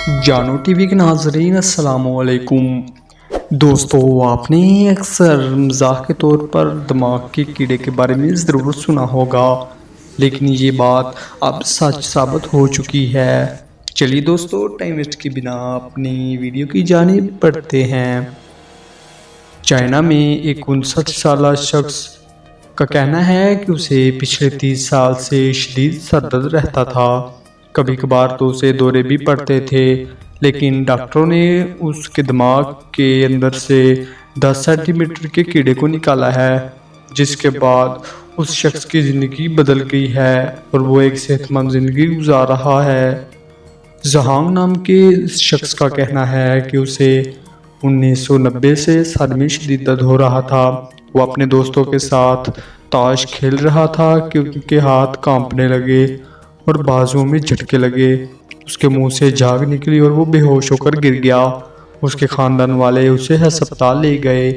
جانو T V کے ناظرین السلام علیکم دوستو، آپ نے اکثر مزاح کے طور پر دماغ کے کیڑے کے بارے میں ضرور سنا ہوگا، لیکن یہ بات اب سچ ثابت ہو چکی ہے۔ چلیے دوستو، ٹائم ویسٹ کی بنا اپنی ویڈیو کی جانب بڑھتے ہیں۔ چائنا میں ایک 59 سالہ شخص کا کہنا ہے کہ اسے پچھلے 30 سال سے شدید سر درد رہتا تھا۔ کبھی کبھار تو اسے دورے بھی پڑتے تھے، لیکن ڈاکٹروں نے اس کے دماغ کے اندر سے 10 سینٹی میٹر کے کیڑے کو نکالا ہے، جس کے بعد اس شخص کی زندگی بدل گئی ہے اور وہ ایک صحت مند زندگی گزار رہا ہے۔ زہانگ نام کے اس شخص کا کہنا ہے کہ اسے 1990 سے سر میں شدید درد ہو رہا تھا۔ وہ اپنے دوستوں کے ساتھ تاش کھیل رہا تھا کہ ان کے ہاتھ کانپنے لگے اور بازوؤں میں جھٹکے لگے۔ اس کے منہ سے جھاگ نکلی اور وہ بے ہوش ہو کر گر گیا۔ اس کے خاندان والے اسے ہسپتال لے گئے۔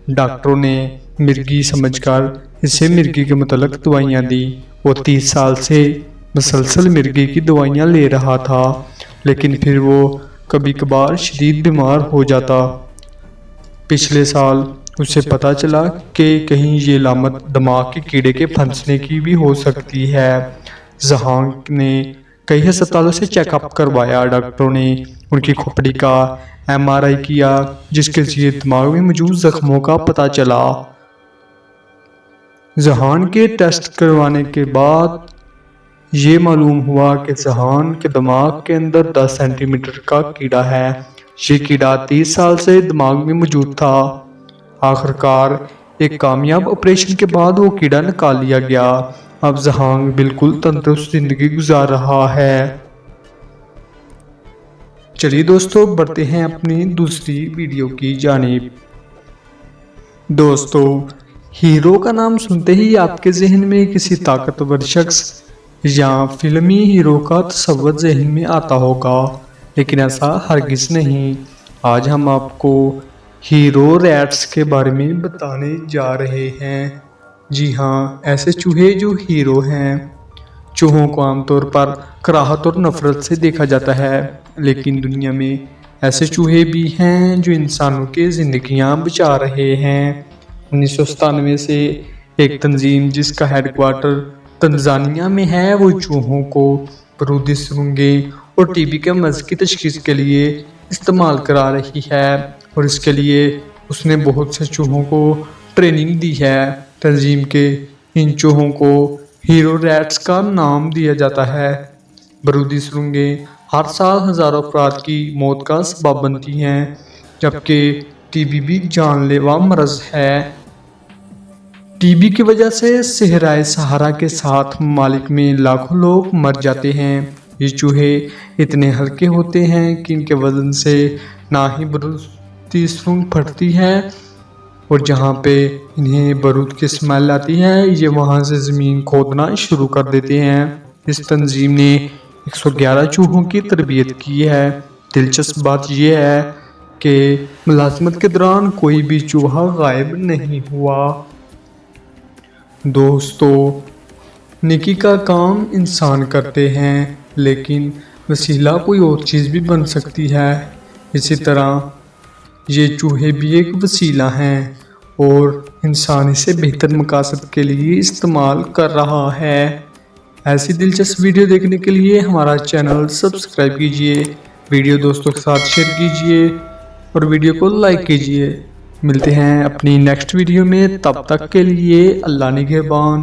ڈاکٹروں نے مرگی سمجھ کر اسے مرگی کے متعلق دوائیاں دی۔ وہ 30 سال سے مسلسل مرگی کی دوائیاں لے رہا تھا، لیکن پھر وہ کبھی کبھار شدید بیمار ہو جاتا۔ پچھلے سال اسے پتا چلا کہ کہیں یہ علامت دماغ کے کیڑے کے پھنسنے کی بھی ہو سکتی ہے۔ زہانگ نے کئی ہسپتالوں سے چیک اپ کروایا۔ ڈاکٹروں نے ان کی کھوپڑی کا MRI کیا، جس کے ذریعے دماغ میں موجود زخموں کا پتہ چلا۔ زہانگ کے ٹیسٹ کروانے کے بعد یہ معلوم ہوا کہ زہانگ کے دماغ کے اندر 10 سینٹی میٹر کا کیڑا ہے۔ یہ کیڑا 30 سال سے دماغ میں موجود تھا۔ آخرکار ایک کامیاب آپریشن کے بعد وہ کیڑا نکال لیا گیا۔ اب زہانگ بالکل تندرست زندگی گزار رہا ہے۔ چلیے دوستو، بڑھتے ہیں اپنی دوسری ویڈیو کی جانب۔ دوستو، ہیرو کا نام سنتے ہی آپ کے ذہن میں کسی طاقتور شخص یا فلمی ہیرو کا تصور ذہن میں آتا ہوگا، لیکن ایسا ہرگز نہیں۔ آج ہم آپ کو ہیرو ریٹس کے بارے میں بتانے جا رہے ہیں۔ جی ہاں، ایسے چوہے جو ہیرو ہیں۔ چوہوں کو عام طور پر کراہت اور نفرت سے دیکھا جاتا ہے، لیکن دنیا میں ایسے چوہے بھی ہیں جو انسانوں کی زندگیاں بچا رہے ہیں۔ 1997 سے ایک تنظیم جس کا ہیڈ کوارٹر تنزانیہ میں ہے، وہ چوہوں کو برودی سرنگیں اور TB کے مرض کی تشخیص کے لیے استعمال کرا رہی ہے، اور اس کے لیے اس نے بہت سے چوہوں کو ٹریننگ دی ہے۔ تنظیم کے ان چوہوں کو ہیرو ریٹس کا نام دیا جاتا ہے۔ برودی سرنگیں ہر سال ہزاروں افراد کی موت کا سبب بنتی ہیں، جبکہ TB بھی جان لیوا مرض ہے۔ TB کی وجہ سے صحرائے صحرا کے 7 ممالک میں لاکھوں لوگ مر جاتے ہیں۔ یہ چوہے اتنے ہلکے ہوتے ہیں کہ ان کے وزن سے نہ ہی برودی سرنگ پھٹتی ہے، اور جہاں پہ انہیں برود کی اسمیل آتی ہے، یہ وہاں سے زمین کھودنا شروع کر دیتے ہیں۔ اس تنظیم نے 111 چوہوں کی تربیت کی ہے۔ دلچسپ بات یہ ہے کہ ملازمت کے دوران کوئی بھی چوہا غائب نہیں ہوا۔ دوستو، نیکی کا کام انسان کرتے ہیں، لیکن وسیلہ کوئی اور چیز بھی بن سکتی ہے۔ اسی طرح یہ چوہے بھی ایک وسیلہ ہیں، اور انسان اسے بہتر مقاصد کے لیے استعمال کر رہا ہے۔ ایسی دلچسپ ویڈیو دیکھنے کے لیے ہمارا چینل سبسکرائب کیجئے، ویڈیو دوستوں کے ساتھ شیئر کیجئے اور ویڈیو کو لائک کیجئے۔ ملتے ہیں اپنی نیکسٹ ویڈیو میں، تب تک کے لیے اللہ نگہبان۔